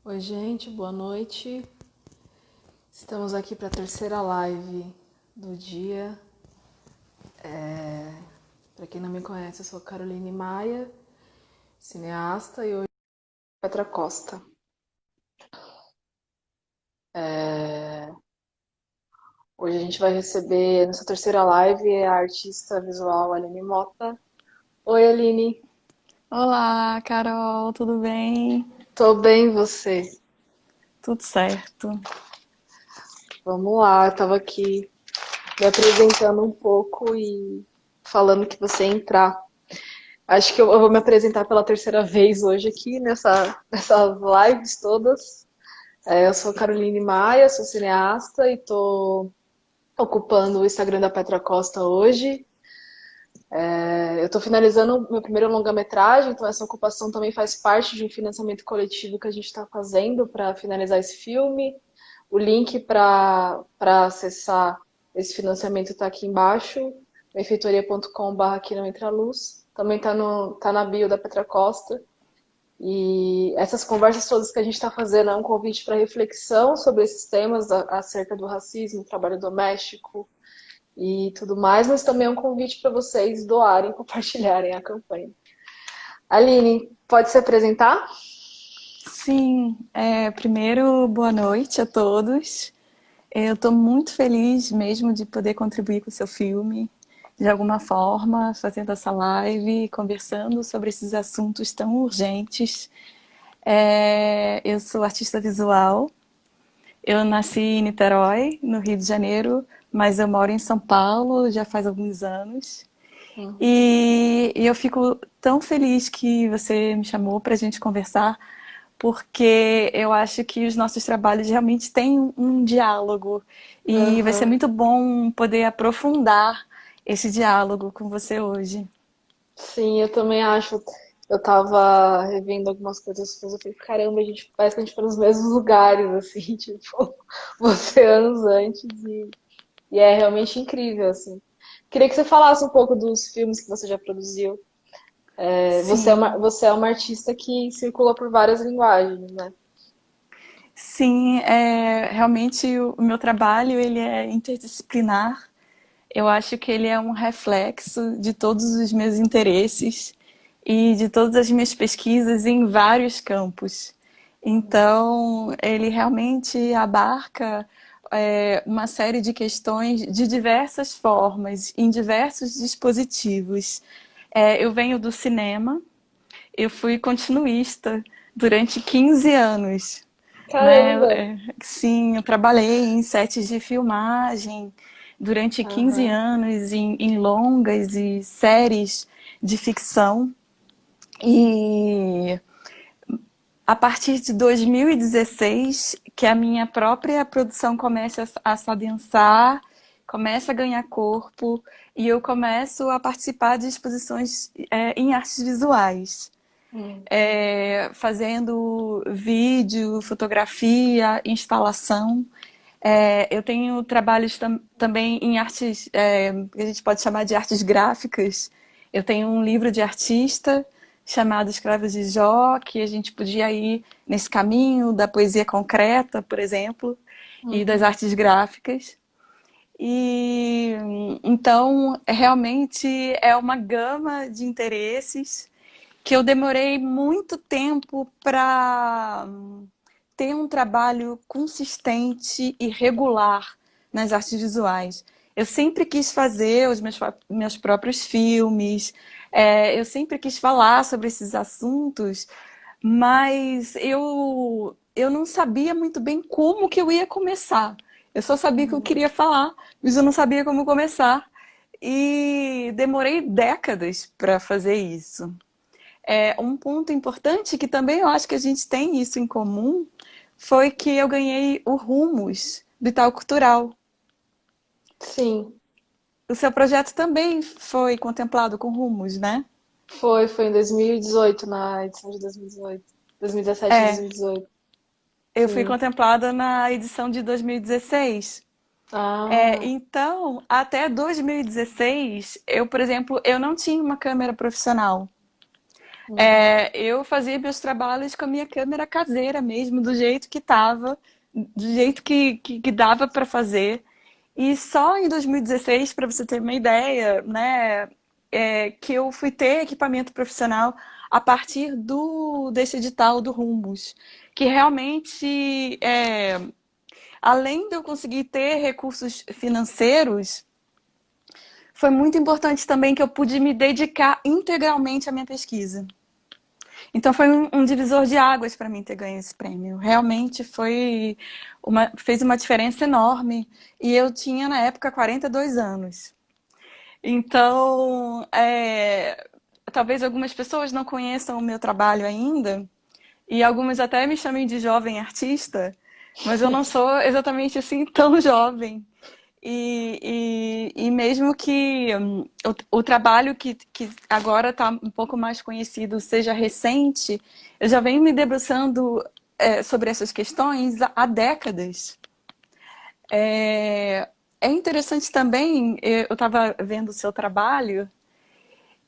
Oi, gente, boa noite. Estamos aqui para a terceira live do dia. Para quem não me conhece, eu sou Caroline Maia, cineasta, e hoje Petra Costa. Hoje a gente vai receber, nessa terceira live, a artista visual Aline Mota. Oi, Aline. Olá, Carol, tudo bem? Tô bem, você? Tudo certo. Vamos lá, eu tava aqui me apresentando um pouco e falando que você ia entrar. Acho que eu vou me apresentar pela terceira vez hoje aqui nessas lives todas. Eu sou Caroline Maia, sou cineasta e estou ocupando o Instagram da Petra Costa hoje. Eu estou finalizando meu primeiro longa-metragem, então essa ocupação também faz parte de um financiamento coletivo que a gente está fazendo para finalizar esse filme. O link para acessar esse financiamento está aqui embaixo, benfeitoria.com.br aqui não entra luz. Também está tá na bio da Petra Costa. E essas conversas todas que a gente está fazendo é um convite para reflexão sobre esses temas acerca do racismo, trabalho doméstico e tudo mais, mas também é um convite para vocês doarem, compartilharem a campanha. Aline, pode se apresentar? Sim, primeiro, boa noite a todos. Eu estou muito feliz mesmo de poder contribuir com o seu filme, de alguma forma, fazendo essa live, conversando sobre esses assuntos tão urgentes. Eu sou artista visual. Eu nasci em Niterói, no Rio de Janeiro, mas eu moro em São Paulo já faz alguns anos. Uhum. E eu fico tão feliz que você me chamou para a gente conversar, porque eu acho que os nossos trabalhos realmente têm um diálogo e vai ser Uhum. muito bom poder aprofundar esse diálogo com você hoje. Sim, eu também acho. Eu tava revendo algumas coisas suas, eu falei, caramba, a gente parece que a gente foi nos mesmos lugares, assim, tipo, você anos antes, e é realmente incrível, assim. Queria que você falasse um pouco dos filmes que você já produziu. Sim, Você é uma artista que circula por várias linguagens, né? sim, realmente o meu trabalho ele é interdisciplinar. Eu acho que ele é um reflexo de todos os meus interesses e de todas as minhas pesquisas em vários campos. Então, ele realmente abarca uma série de questões de diversas formas, em diversos dispositivos. Eu venho do cinema, eu fui continuista durante 15 anos. Né? Caramba! Sim, eu trabalhei em sets de filmagem durante 15 Aham. anos, em longas e séries de ficção. E a partir de 2016, que a minha própria produção começa a se adensar, começa a ganhar corpo, e eu começo a participar de exposições em artes visuais. Hum. Fazendo vídeo, fotografia, instalação. Eu tenho trabalhos também em artes, que a gente pode chamar de artes gráficas. Eu tenho um livro de artista chamado Escravos de Jó, que a gente podia ir nesse caminho da poesia concreta, por exemplo, e das Uhum. artes gráficas. E então realmente é uma gama de interesses que eu demorei muito tempo para ter um trabalho consistente e regular nas artes visuais. Eu sempre quis fazer os meus próprios filmes, eu sempre quis falar sobre esses assuntos, mas eu não sabia muito bem como que eu ia começar. Eu só sabia que eu Uhum. queria falar, mas eu não sabia como começar. E demorei décadas para fazer isso. Um ponto importante que também eu acho que a gente tem isso em comum foi que eu ganhei o Rumos do Itaú Cultural. Sim, O seu projeto também foi contemplado com Rumos, né? foi em 2018, na edição de 2018. 2017 e É, 2018. eu fui Sim. contemplada na edição de 2016. Ah, Então, até 2016, eu, por exemplo, eu não tinha uma câmera profissional. Uhum. Eu fazia meus trabalhos com a minha câmera caseira mesmo, do jeito que estava, do jeito que dava para fazer. E só em 2016, para você ter uma ideia, né, que eu fui ter equipamento profissional a partir desse edital do Rumbus, que realmente, além de eu conseguir ter recursos financeiros, foi muito importante também que eu pude me dedicar integralmente à minha pesquisa. Então foi um divisor de águas para mim ter ganho esse prêmio. Realmente fez uma diferença enorme. E eu tinha, na época, 42 anos. Então, talvez algumas pessoas não conheçam o meu trabalho ainda, e algumas até me chamem de jovem artista, mas eu não sou exatamente assim tão jovem. E mesmo que o trabalho que agora está um pouco mais conhecido seja recente, eu já venho me debruçando sobre essas questões há décadas. É interessante também, eu estava vendo o seu trabalho,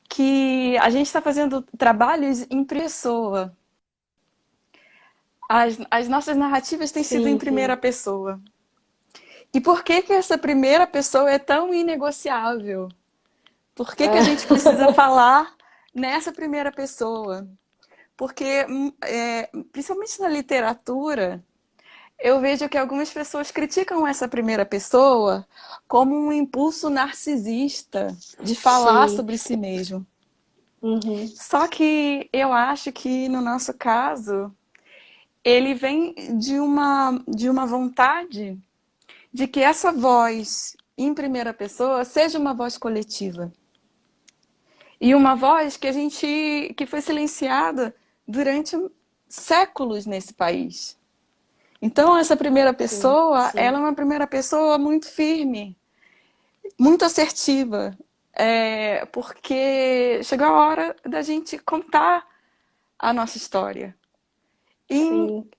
que a gente está fazendo trabalhos em pessoa. As nossas narrativas têm sido em Sim, primeira sim. pessoa. E por que que essa primeira pessoa é tão inegociável? Por que que a É. gente precisa falar nessa primeira pessoa? Porque, principalmente na literatura, eu vejo que algumas pessoas criticam essa primeira pessoa como um impulso narcisista de falar Sim. sobre si mesmo. Uhum. Só que eu acho que, no nosso caso, ele vem de uma vontade de que essa voz em primeira pessoa seja uma voz coletiva. E uma voz que foi silenciada durante séculos nesse país. Então, essa primeira Sim, pessoa, ela é sim. uma primeira pessoa muito firme, muito assertiva, porque chegou a hora da gente contar a nossa história. E Sim,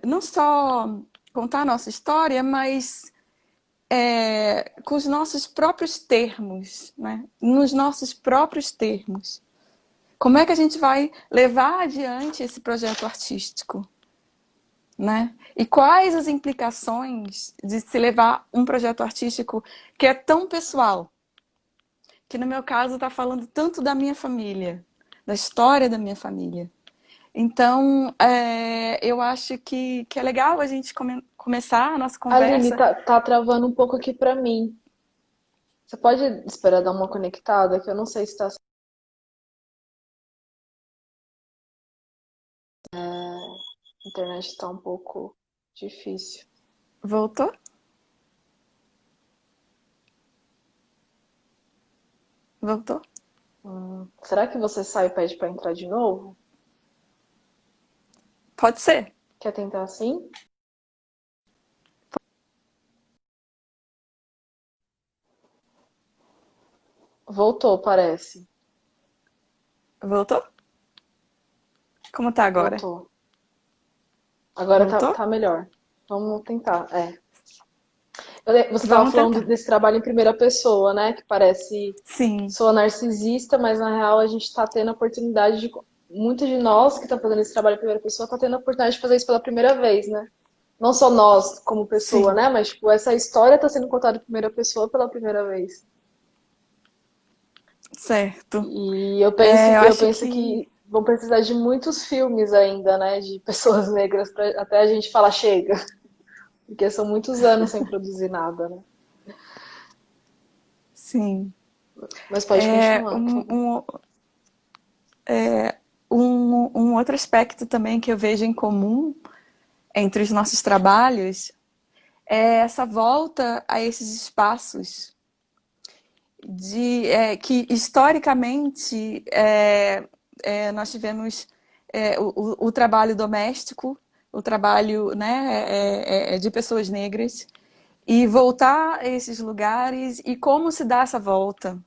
não só contar a nossa história, mas com os nossos próprios termos, né? Nos nossos próprios termos. Como é que a gente vai levar adiante esse projeto artístico? Né? E quais as implicações de se levar um projeto artístico que é tão pessoal, que no meu caso está falando tanto da minha família, da história da minha família. Então, eu acho que é legal a gente começar a nossa Aline, conversa. tá travando um pouco aqui pra mim. Você pode esperar dar uma conectada, que eu não sei se tá. A internet tá um pouco difícil. Voltou? Voltou? Será que você sai e pede pra entrar de novo? Pode ser. Quer tentar assim? Voltou, parece. Voltou? Como tá agora? Voltou. Agora tá, Voltou? tá melhor. Vamos tentar. Você estava Vamos falando tentar. desse trabalho em primeira pessoa, né? Que parece Sim, soa narcisista, mas na real a gente está tendo a oportunidade de. Muitos de nós que estão fazendo esse trabalho em primeira pessoa estão tendo a oportunidade de fazer isso pela primeira vez, né? Não só nós como pessoa, sim, né? Mas tipo, essa história está sendo contada em primeira pessoa pela primeira vez. certo. E eu penso, Eu eu acho penso que que vão precisar de muitos filmes ainda, né? De pessoas negras para até a gente falar chega, porque são muitos anos sem produzir nada, né? sim. Mas pode É, continuar, por um, favor. um, um outro aspecto também que eu vejo em comum entre os nossos trabalhos é essa volta a esses espaços que historicamente nós tivemos o trabalho doméstico, o trabalho, né, de pessoas negras, e voltar a esses lugares e como se dá essa volta.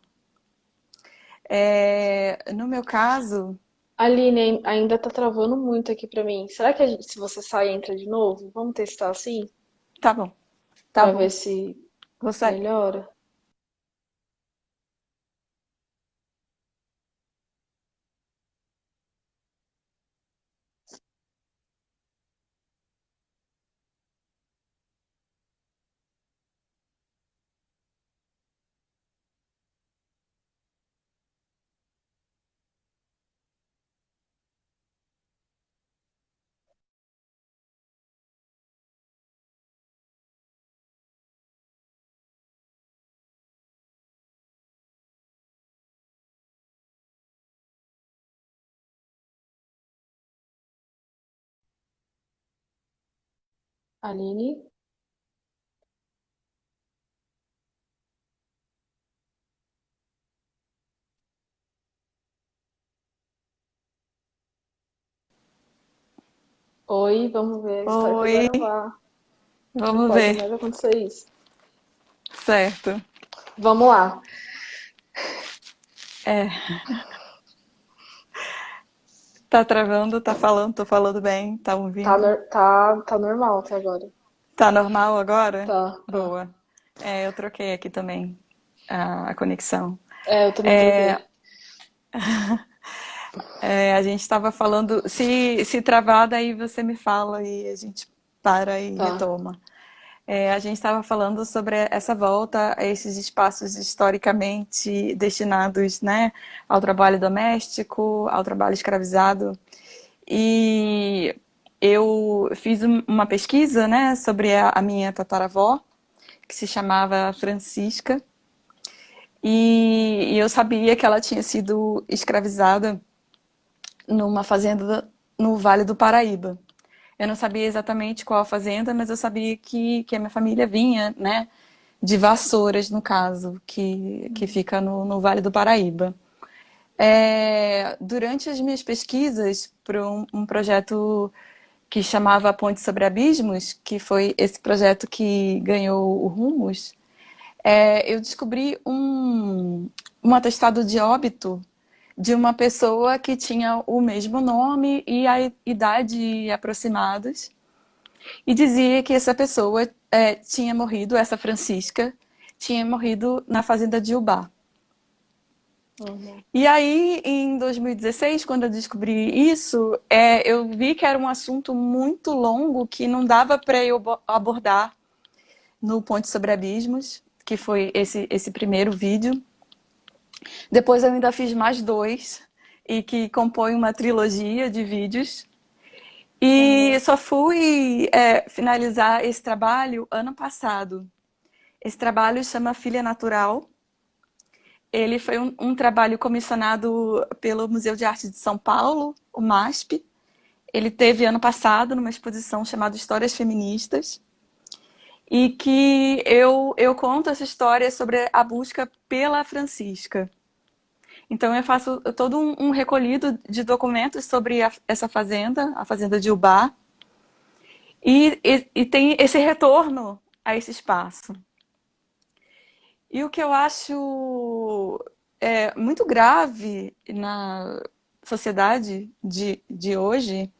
No meu caso, Aline, ainda tá travando muito aqui pra mim. Será que se você sair entra de novo? Vamos testar assim? tá bom, tá Pra bom, ver se vou sair. melhora? Aline? Oi, vamos ver. Espero que Oi, agora vá. Não vamos pode ver. mais acontecer isso. Certo. Vamos lá. É, tá travando, tá falando, tô falando bem, tá ouvindo? Tá normal até agora. Tá normal agora? Tá. Boa. É, eu troquei aqui também a conexão. É, eu também É, troquei. a gente estava falando, se travar, daí você me fala e a gente para e Tá. retoma. A gente estava falando sobre essa volta a esses espaços historicamente destinados, né, ao trabalho doméstico, ao trabalho escravizado. E eu fiz uma pesquisa, né, sobre a minha tataravó, que se chamava Francisca, e eu sabia que ela tinha sido escravizada numa fazenda no Vale do Paraíba. Eu não sabia exatamente qual a fazenda, mas eu sabia que a minha família vinha, né, de Vassouras, no caso, que fica no Vale do Paraíba. Durante as minhas pesquisas para um projeto que chamava Ponte sobre Abismos, que foi esse projeto que ganhou o Rumos, eu descobri um atestado de óbito de uma pessoa que tinha o mesmo nome e a idade aproximados, e dizia que essa pessoa tinha morrido, essa Francisca, tinha morrido na fazenda de Ubá. Uhum. E aí, em 2016, quando eu descobri isso, eu vi que era um assunto muito longo que não dava para eu abordar no Ponte sobre Abismos, que foi esse primeiro vídeo. Depois eu ainda fiz mais dois, e que compõem uma trilogia de vídeos. E Uhum. só fui finalizar esse trabalho ano passado. Esse trabalho chama Filha Natural. Ele foi um trabalho comissionado pelo Museu de Arte de São Paulo, o MASP. Ele teve ano passado numa exposição chamada Histórias Feministas, e que eu conto essa história sobre a busca pela Francisca. Então eu faço todo um recolhido de documentos sobre essa fazenda, a fazenda de Ubá, e tem esse retorno a esse espaço. E o que eu acho muito grave na sociedade de hoje,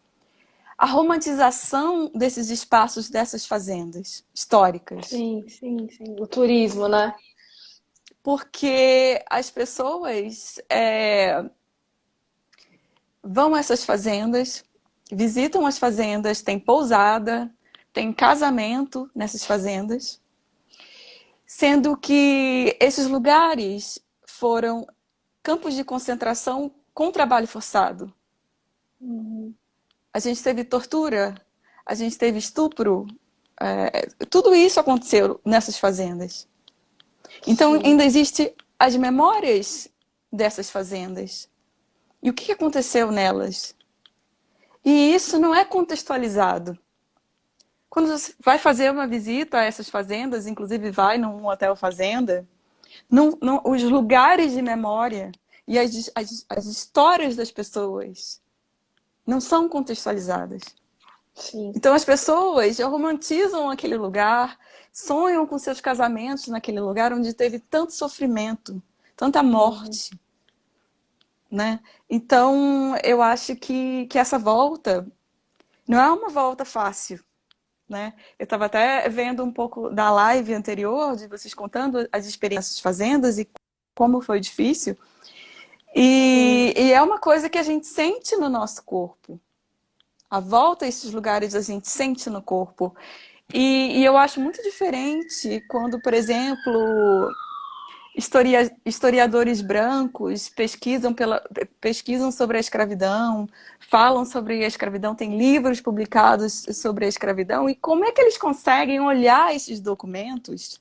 a romantização desses espaços, dessas fazendas históricas. Sim, sim, sim. O turismo, né? Porque as pessoas vão a essas fazendas, visitam as fazendas, tem pousada, tem casamento nessas fazendas, sendo que esses lugares foram campos de concentração com trabalho forçado. Uhum. A gente teve tortura, a gente teve estupro, tudo isso aconteceu nessas fazendas. Então Sim, ainda existe as memórias dessas fazendas. E o que aconteceu nelas? E isso não é contextualizado. Quando você vai fazer uma visita a essas fazendas, inclusive vai num hotel fazenda, os lugares de memória e as histórias das pessoas não são contextualizadas. sim. Então as pessoas romantizam aquele lugar, sonham com seus casamentos naquele lugar onde teve tanto sofrimento, tanta Uhum. morte, né? Então eu acho que essa volta não é uma volta fácil, né? Eu estava até vendo um pouco da live anterior, de vocês contando as experiências fazendas e como foi difícil. Sim, E é uma coisa que a gente sente no nosso corpo. A volta a esses lugares a gente sente no corpo. E eu acho muito diferente quando, por exemplo, historiadores brancos pesquisam sobre a escravidão, falam sobre a escravidão, tem livros publicados sobre a escravidão, e como é que eles conseguem olhar esses documentos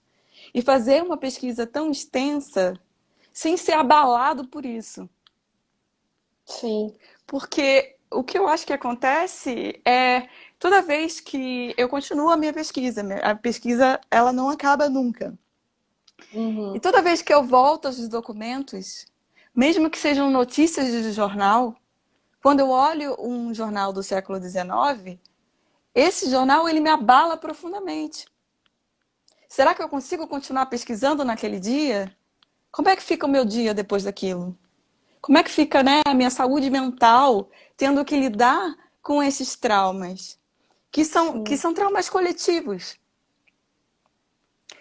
e fazer uma pesquisa tão extensa sem ser abalado por isso? sim. Porque o que eu acho que acontece é Toda vez que eu continuo a pesquisa ela não acaba nunca. E Uhum. toda vez que eu volto aos documentos, mesmo que sejam notícias de jornal, quando eu olho um jornal do século XIX, esse jornal ele me abala profundamente. Será que eu consigo continuar pesquisando naquele dia? Como é que fica o meu dia depois daquilo? Como é que fica, né, a minha saúde mental tendo que lidar com esses traumas? Que Sim. são traumas coletivos.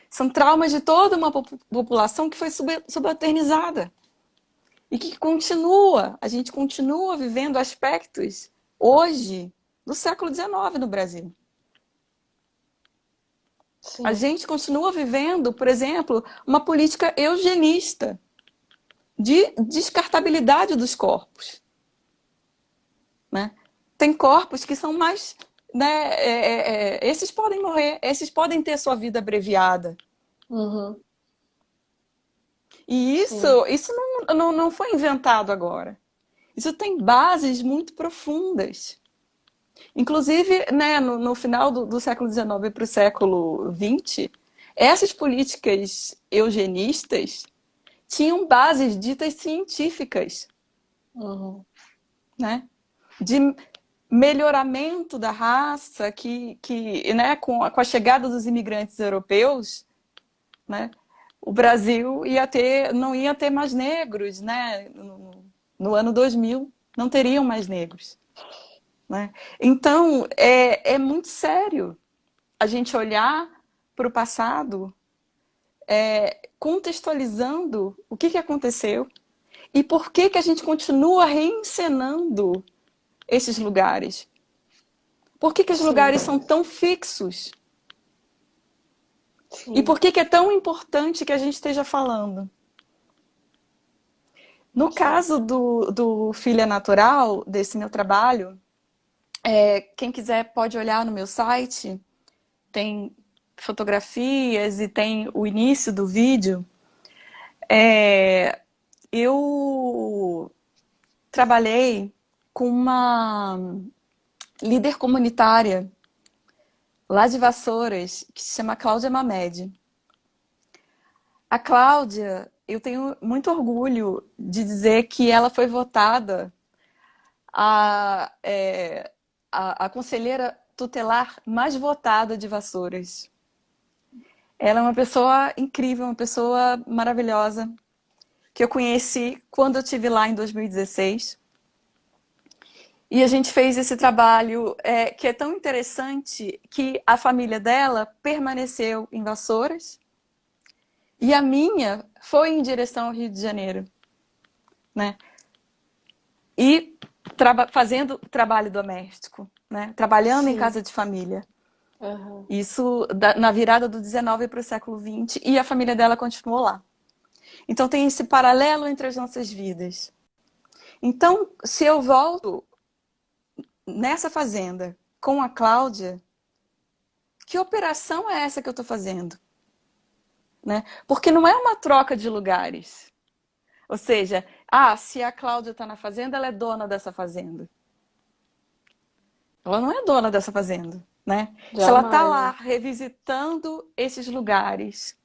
São traumas de toda uma população que foi subalternizada. E que a gente continua vivendo aspectos hoje do século XIX no Brasil. A Sim. gente continua vivendo, por exemplo, uma política eugenista de descartabilidade dos corpos. Né? Tem corpos que são mais. Né, esses podem morrer, esses podem ter sua vida abreviada. Uhum. E Sim. isso não foi inventado agora. Isso tem bases muito profundas. Inclusive, né, no final do século XIX para o século XX, essas políticas eugenistas tinham bases ditas científicas, Uhum. né? De melhoramento da raça, né, com a chegada dos imigrantes europeus, né, o Brasil não ia ter mais negros, né? No ano 2000, não teriam mais negros. Né? Então, é muito sério a gente olhar para o passado, contextualizando o que aconteceu e por que a gente continua reencenando esses lugares. Por que os Sim. lugares são tão fixos? E Sim. por que é tão importante que a gente esteja falando? No Sim. caso do Filha Natural, desse meu trabalho, quem quiser pode olhar no meu site, tem fotografias e tem o início do vídeo. Eu trabalhei com uma líder comunitária lá de Vassouras, que se chama Cláudia Mamed. A Cláudia, eu tenho muito orgulho de dizer que ela foi votada a conselheira tutelar mais votada de Vassouras. Ela é uma pessoa incrível, uma pessoa maravilhosa, que eu conheci quando eu estive lá em 2016. E a gente fez esse trabalho que é tão interessante que a família dela permaneceu em Vassouras e a minha foi em direção ao Rio de Janeiro. Né? E fazendo trabalho doméstico, né? Trabalhando em Sim. casa de família. Uhum. Isso na virada do 19 para o século 20 e a família dela continuou lá. Então tem esse paralelo entre as nossas vidas. Então, se eu volto nessa fazenda com a Cláudia, que operação é essa que eu estou fazendo? Né? Porque não é uma troca de lugares. Ou seja, se a Cláudia está na fazenda, ela é dona dessa fazenda. Ela não é dona dessa fazenda. Né? Se ela está Jamais, lá né? revisitando esses lugares,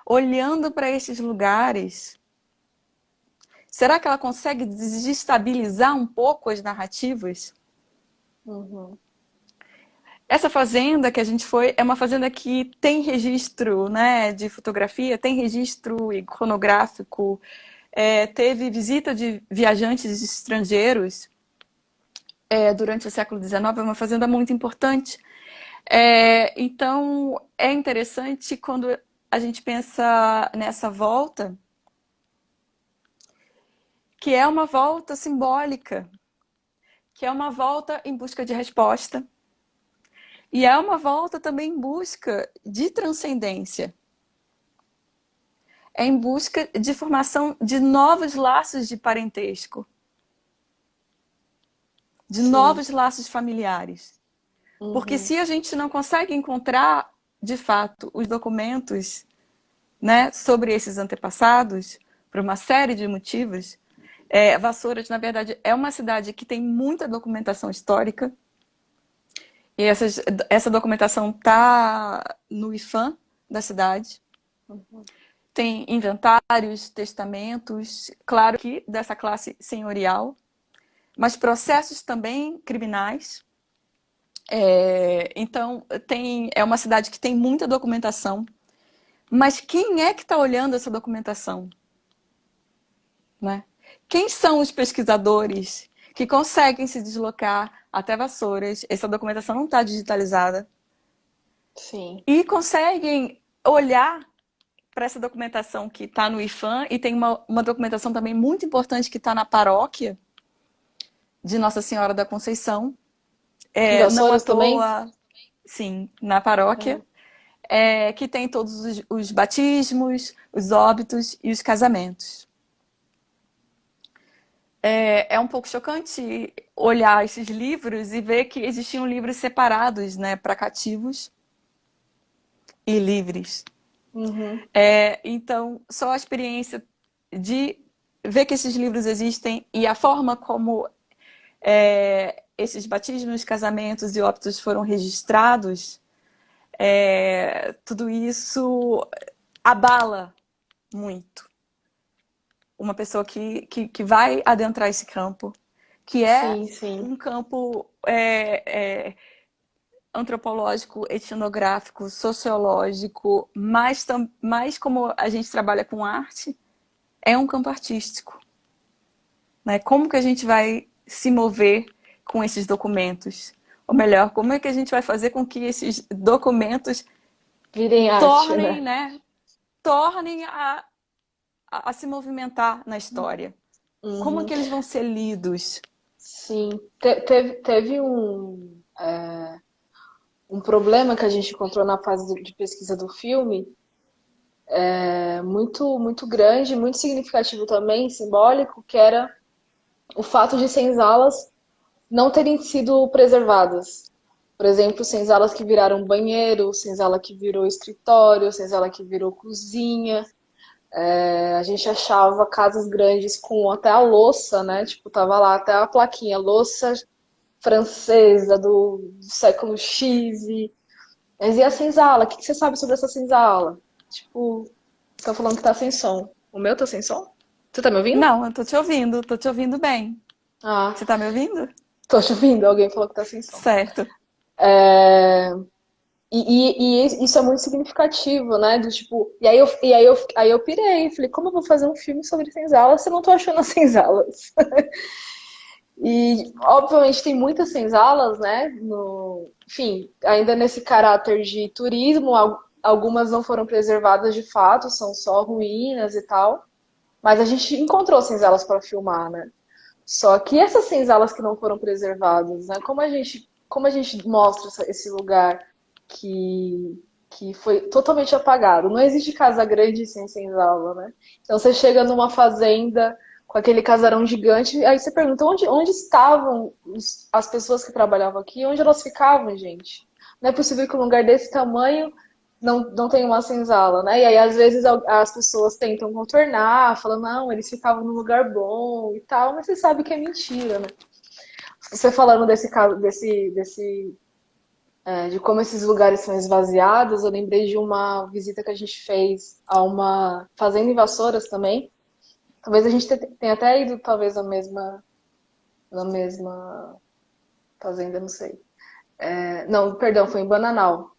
olhando para esses lugares, será que ela consegue desestabilizar um pouco as narrativas? Uhum. Essa fazenda que a gente foi é uma fazenda que tem registro, né, de fotografia, tem registro iconográfico, teve visita de viajantes estrangeiros durante o século XIX, é uma fazenda muito importante. Então, é interessante quando a gente pensa nessa volta, que é uma volta simbólica, que é uma volta em busca de resposta, e é uma volta também em busca de transcendência. É em busca de formação de novos laços de parentesco, de Sim. novos laços familiares. Porque Uhum. se a gente não consegue encontrar, de fato, os documentos, né, sobre esses antepassados, por uma série de motivos, Vassouras, na verdade, é uma cidade que tem muita documentação histórica, E essa documentação está no IFAM da cidade. Tem inventários, testamentos, claro que dessa classe senhorial, mas processos também criminais. Então, é uma cidade que tem muita documentação, mas quem é que está olhando essa documentação? Né? Quem são os pesquisadores que conseguem se deslocar até Vassouras? Essa documentação não está digitalizada. Sim. E conseguem olhar para essa documentação que está no IFAM, e tem uma documentação também muito importante que está na paróquia de Nossa Senhora da Conceição. Em Não à Vassouras também? toa, sim, na paróquia, que tem todos os batismos, os óbitos e os casamentos. É um pouco chocante olhar esses livros e ver que existiam livros separados, né, para cativos e livres. Uhum. Então, só a experiência de ver que esses livros existem e a forma como esses batismos, casamentos e óbitos foram registrados, tudo isso abala muito uma pessoa que vai adentrar esse campo, que é Sim, sim. um campo antropológico, etnográfico, sociológico, mas como a gente trabalha com arte, é um campo artístico. Né? Como que a gente vai se mover com esses documentos? Ou melhor, como é que a gente vai fazer com que esses documentos Virem arte, tornem, né? né, tornem a se movimentar na história? Como Uhum. que eles vão ser lidos? Sim. Teve um problema que a gente encontrou na fase de pesquisa do filme, muito, muito grande, muito significativo também, simbólico, que era o fato de senzalas não terem sido preservadas. Por exemplo, senzalas que viraram banheiro, senzala que virou escritório, senzala que virou cozinha. A gente achava casas grandes com até a louça, né? Tipo, tava lá até a plaquinha, louça francesa do século X. Mas e a senzala? O que você sabe sobre essa senzala? Tipo, tá falando que tá sem som. O meu tá sem som? Você tá me ouvindo? Não, eu tô te ouvindo bem. Ah, Você tá me ouvindo? tô te ouvindo. Alguém falou que tá sem som. Certo. E isso é muito significativo, né? Do tipo, aí eu pirei, falei, como eu vou fazer um filme sobre senzalas se eu não tô achando as senzalas? E, obviamente, tem muitas senzalas, né? Enfim, ainda nesse caráter de turismo, algumas não foram preservadas de fato, são só ruínas e tal. Mas a gente encontrou senzalas para filmar, né? Só que essas senzalas que não foram preservadas, né? Como a gente mostra esse lugar que foi totalmente apagado? Não existe casa grande sem senzala, né? Então você chega numa fazenda com aquele casarão gigante, aí você pergunta onde estavam as pessoas que trabalhavam aqui, onde elas ficavam, gente? Não é possível que um lugar desse tamanho não tenha uma senzala, né? E aí, às vezes, as pessoas tentam contornar, falando, não, eles ficavam num lugar bom e tal, mas você sabe que é mentira, né? Você falando desse caso, de como esses lugares são esvaziados, eu lembrei de uma visita que a gente fez a uma fazenda em Vassouras também. Talvez a gente tenha até ido, talvez, na mesma fazenda, não sei. Não, perdão, foi em Bananal.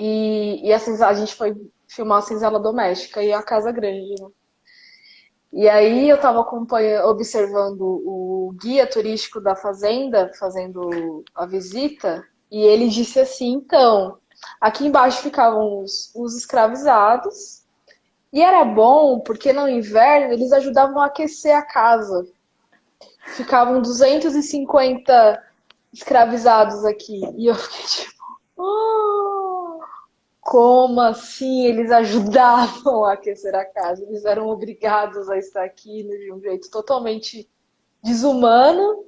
E a gente foi filmar a senzala doméstica e a casa grande, né? E aí eu estava observando o guia turístico da fazenda, fazendo a visita, e ele disse assim, então, aqui embaixo ficavam os escravizados, e era bom porque no inverno eles ajudavam a aquecer a casa. Ficavam 250 escravizados aqui. E eu fiquei tipo, oh, como assim eles ajudavam a aquecer a casa? Eles eram obrigados a estar aqui de um jeito totalmente desumano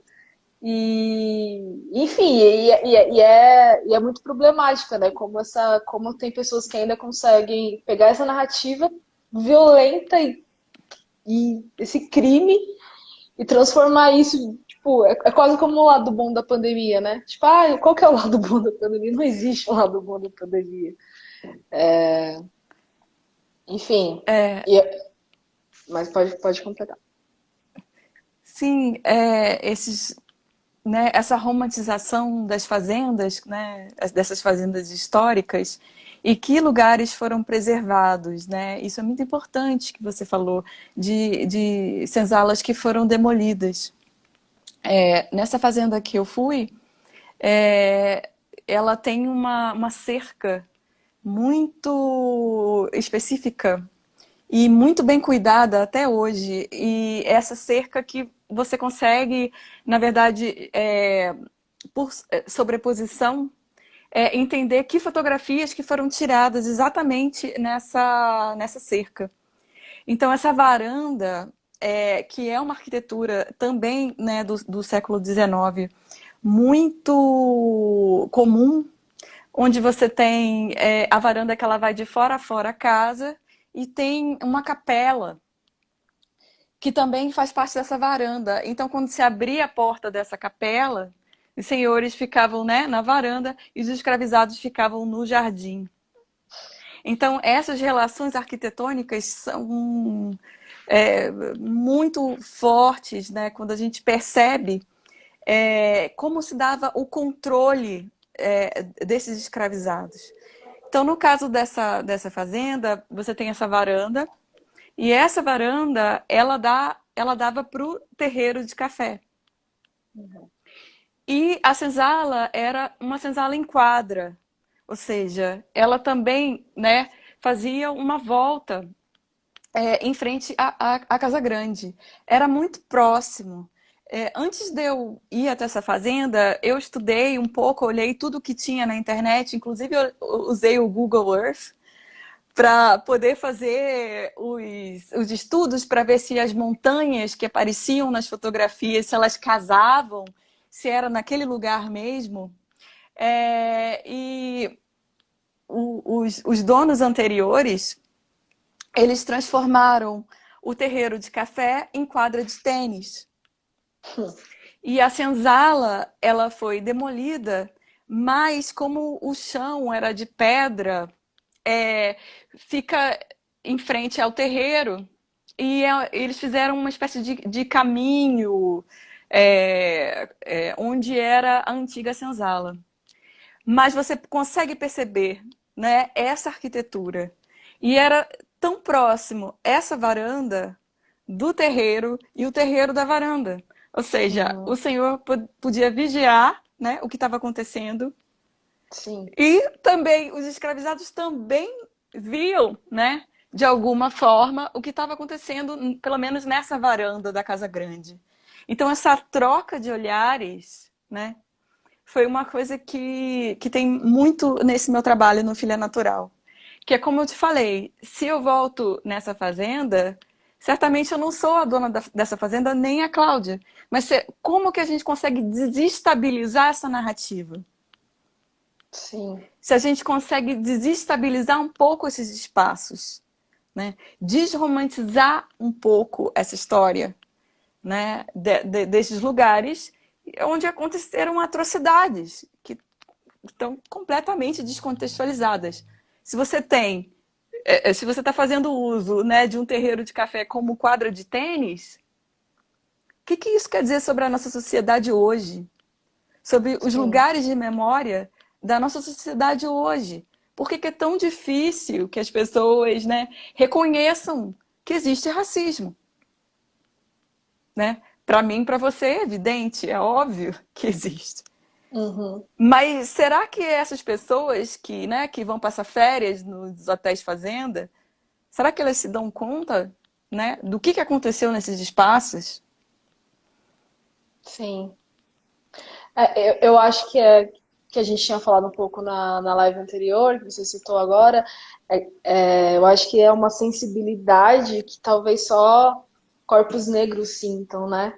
e, enfim, e é muito problemática, né? Como tem pessoas que ainda conseguem pegar essa narrativa violenta e esse crime e transformar isso tipo, é quase como o lado bom da pandemia, né? Tipo, qual que é o lado bom da pandemia? Não existe um lado bom da pandemia. Enfim, É, e- mas pode completar. sim, né, essa romantização das fazendas, né, dessas fazendas históricas, e que lugares foram preservados, né? Isso é muito importante que você falou, de senzalas que foram demolidas. Nessa fazenda que eu fui, é, ela tem uma cerca muito específica e muito bem cuidada até hoje. E essa cerca que você consegue, na verdade, por sobreposição, entender que fotografias que foram tiradas exatamente nessa cerca. Então, essa varanda, que é uma arquitetura também, né, do século XIX, muito comum, onde você tem a varanda que ela vai de fora a fora a casa e tem uma capela que também faz parte dessa varanda. Então, quando se abria a porta dessa capela, os senhores ficavam, né, na varanda e os escravizados ficavam no jardim. Então, essas relações arquitetônicas são muito fortes, né, quando a gente percebe como se dava o controle desses escravizados. Então, no caso dessa fazenda, você tem essa varanda, e essa varanda, ela dava para o terreiro de café. E a senzala era uma senzala em quadra, ou seja, ela também, né, fazia uma volta em frente à Casa Grande. Era muito próximo. Antes de eu ir até essa fazenda, eu estudei um pouco, olhei tudo que tinha na internet, inclusive eu usei o Google Earth para poder fazer os estudos para ver se as montanhas que apareciam nas fotografias, se elas casavam, se era naquele lugar mesmo. E os donos anteriores, eles transformaram o terreiro de café em quadra de tênis. E a senzala, ela foi demolida, mas como o chão era de pedra, fica em frente ao terreiro e eles fizeram uma espécie de caminho onde era a antiga senzala. Mas você consegue perceber, né, essa arquitetura. E era tão próximo essa varanda do terreiro e o terreiro da varanda. Ou seja, o senhor podia vigiar, né, o que estava acontecendo. Sim. E também os escravizados também viam, né, de alguma forma, o que estava acontecendo, pelo menos nessa varanda da Casa Grande. Então, essa troca de olhares, né, foi uma coisa que tem muito nesse meu trabalho no Filha Natural. Que é como eu te falei, se eu volto nessa fazenda, certamente eu não sou a dona dessa fazenda, nem a Cláudia. Mas como que a gente consegue desestabilizar essa narrativa? Sim. Se a gente consegue desestabilizar um pouco esses espaços, né? Desromantizar um pouco essa história, né? Desses lugares onde aconteceram atrocidades que estão completamente descontextualizadas. Se você tem, se você está fazendo uso, né, de um terreiro de café como quadra de tênis, o que isso quer dizer sobre a nossa sociedade hoje? Sobre os Sim. lugares de memória da nossa sociedade hoje. Por que é tão difícil que as pessoas, né, reconheçam que existe racismo? Né? Para mim, para você, é evidente, é óbvio que existe. Uhum. Mas será que essas pessoas que, né, que vão passar férias nos hotéis fazenda, será que elas se dão conta, né, do que aconteceu nesses espaços? Sim. Eu acho que a gente tinha falado um pouco na live anterior, que você citou agora. Eu acho que é uma sensibilidade que talvez só corpos negros sintam, né?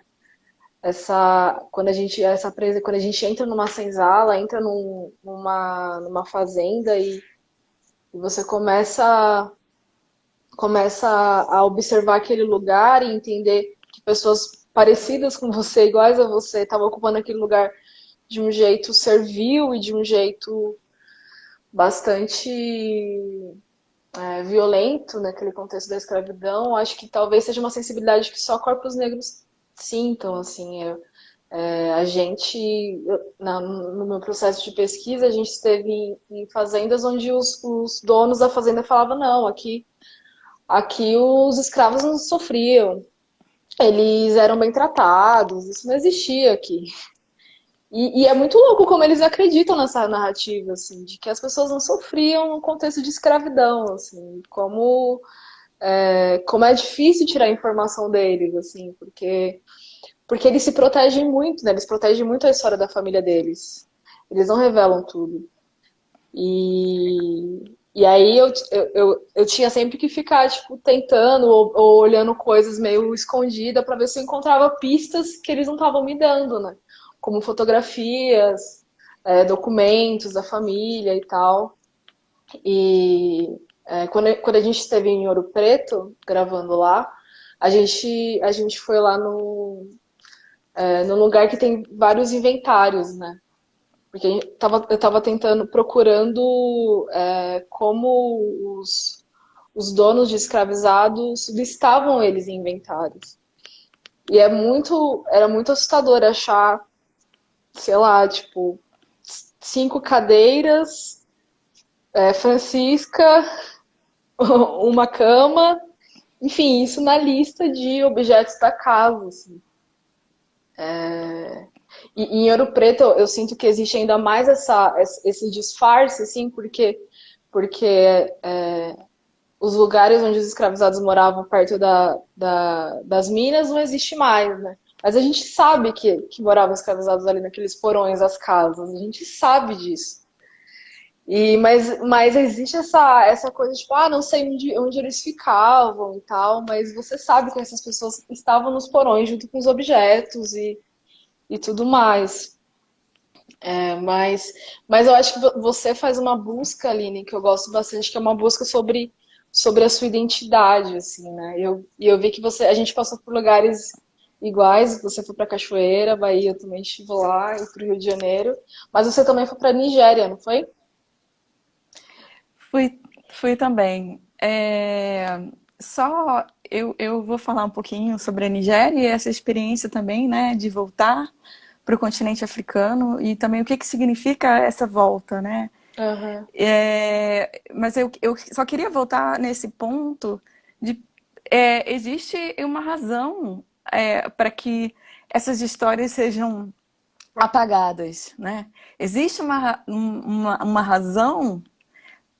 Quando a gente entra numa senzala, entra numa fazenda e você começa a observar aquele lugar e entender que pessoas parecidas com você, iguais a você, estavam ocupando aquele lugar de um jeito servil e de um jeito bastante violento naquele contexto da escravidão, acho que talvez seja uma sensibilidade que só corpos negros sintam, assim. A gente, no meu processo de pesquisa, a gente esteve em fazendas onde os donos da fazenda falavam, não, aqui os escravos não sofriam, eles eram bem tratados, isso não existia aqui. E é muito louco como eles acreditam nessa narrativa, assim, de que as pessoas não sofriam no contexto de escravidão, assim, como é difícil tirar a informação deles, assim, porque eles se protegem muito, né? Eles protegem muito a história da família deles. Eles não revelam tudo. E aí eu tinha sempre que ficar, tipo, tentando ou olhando coisas meio escondidas para ver se eu encontrava pistas que eles não estavam me dando, né? Como fotografias, documentos da família e tal. E quando a gente esteve em Ouro Preto, gravando lá, a gente foi lá no lugar que tem vários inventários, né? Porque eu estava tentando, procurando como os donos de escravizados listavam eles em inventários. E era muito assustador achar, sei lá, tipo, 5 cadeiras, Francisca, uma cama, enfim, isso na lista de objetos da casa, assim. E em Ouro Preto eu sinto que existe ainda mais esse disfarce, assim, porque os lugares onde os escravizados moravam perto das minas não existe mais, né? Mas a gente sabe que moravam escravizados ali naqueles porões das casas, a gente sabe disso. Mas existe essa coisa, tipo, não sei onde eles ficavam e tal, mas você sabe que essas pessoas estavam nos porões junto com os objetos e tudo mais. Mas eu acho que você faz uma busca, Aline, que eu gosto bastante, que é uma busca sobre a sua identidade, assim, né? E eu vi que a gente passou por lugares iguais, você foi para Cachoeira, Bahia, eu também estive lá, e para o Rio de Janeiro, mas você também foi para Nigéria, não foi? Fui também. Só eu vou falar um pouquinho sobre a Nigéria e essa experiência também, né, de voltar para o continente africano e também o que que significa essa volta, né? Aham. Mas eu só queria voltar nesse ponto de existe uma razão para que essas histórias sejam apagadas, né? Existe uma razão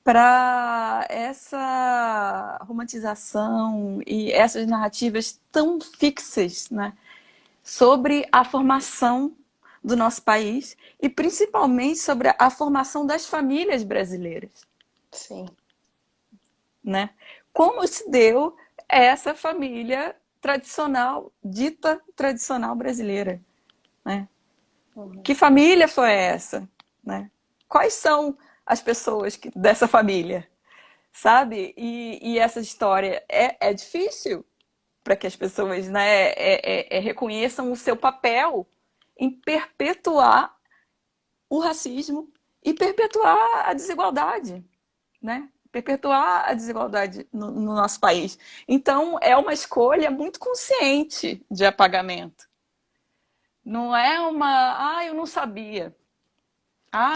para essa romantização e essas narrativas tão fixas, né, sobre a formação do nosso país e principalmente sobre a formação das famílias brasileiras, Sim. né? Como se deu essa família tradicional, dita tradicional brasileira, né? Uhum. Que família foi essa, né? Quais são as pessoas dessa família? Sabe? E essa história é difícil para que as pessoas, né, reconheçam o seu papel em perpetuar o racismo e perpetuar a desigualdade, né? Perpetuar a desigualdade no nosso país. Então, é uma escolha muito consciente de apagamento. Não é eu não sabia.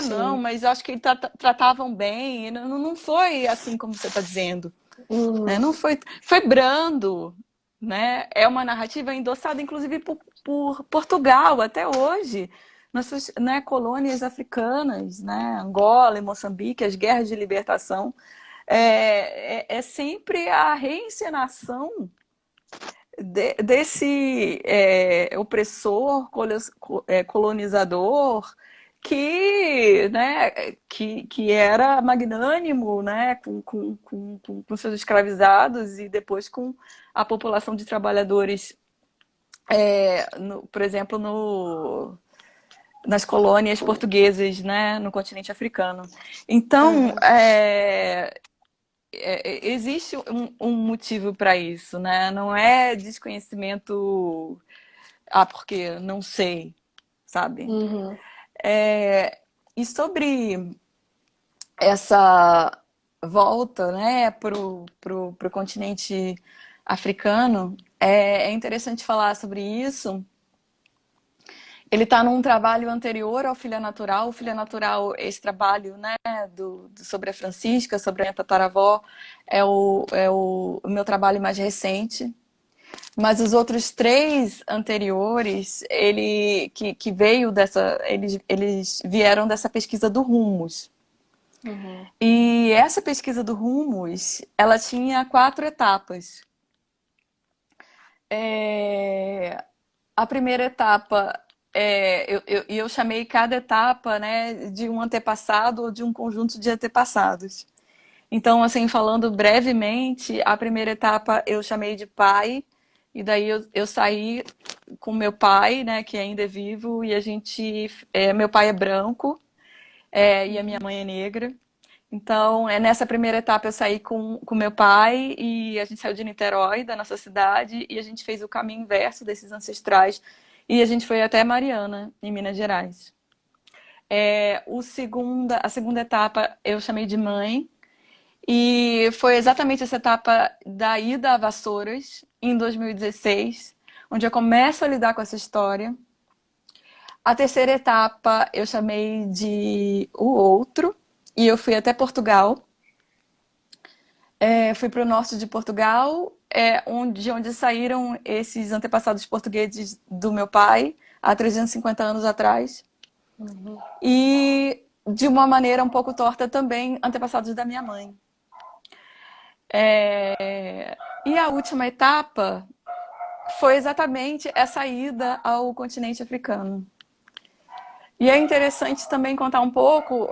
Não, Sim. mas acho que eles tratavam bem. Não foi assim como você está dizendo. Né? Uhum. Não foi brando, né? É uma narrativa endossada, inclusive, por Portugal até hoje, nas suas, né, colônias africanas, né? Angola e Moçambique, as guerras de libertação. É sempre a reencenação desse opressor, colonizador, que era magnânimo, né, com seus escravizados e depois com a população de trabalhadores, por exemplo, nas colônias portuguesas, né, no continente africano. Então, Aham. existe um motivo para isso, né? Não é desconhecimento Ah, porque não sei, sabe? Uhum. E sobre essa volta, né, pro continente africano, é interessante falar sobre isso. Ele está num trabalho anterior ao Filha Natural. O Filha Natural, esse trabalho, né, sobre a Francisca, sobre a minha tataravó, é o meu trabalho mais recente. Mas os outros três anteriores, que veio dessa, eles vieram dessa pesquisa do Rumos. Uhum. E essa pesquisa do Rumos, ela tinha 4 etapas. A primeira etapa, eu chamei cada etapa, né, de um antepassado ou de um conjunto de antepassados. Então, assim, falando brevemente, a primeira etapa eu chamei de pai, e daí eu saí com meu pai, né, que ainda é vivo, e a gente. Meu pai é branco, e a minha mãe é negra. Então, nessa primeira etapa eu saí com meu pai e a gente saiu de Niterói, da nossa cidade, e a gente fez o caminho inverso desses ancestrais e a gente foi até Mariana, em Minas Gerais. A segunda etapa eu chamei de mãe e foi exatamente essa etapa da ida a Vassouras, em 2016, onde eu começo a lidar com essa história. A terceira etapa eu chamei de O Outro e eu fui até Portugal. Fui para o norte de Portugal, de onde saíram esses antepassados portugueses do meu pai, há 350 anos atrás. Uhum. E, de uma maneira um pouco torta, também antepassados da minha mãe. E a última etapa foi exatamente essa ida ao continente africano. E é interessante também contar um pouco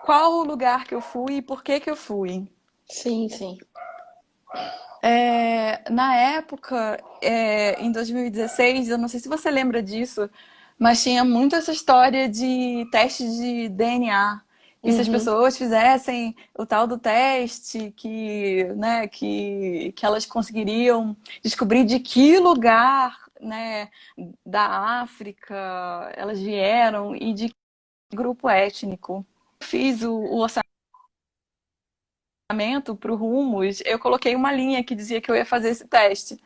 qual o lugar que eu fui e por que eu fui. Sim, sim. Na época, em 2016, eu não sei se você lembra disso, mas tinha muito essa história de teste de DNA. E se as Uhum. pessoas fizessem o tal do teste, que elas conseguiriam descobrir de que lugar, né, da África elas vieram e de que grupo étnico. Fiz o orçamento para o Rumos, eu coloquei uma linha que dizia que eu ia fazer esse teste.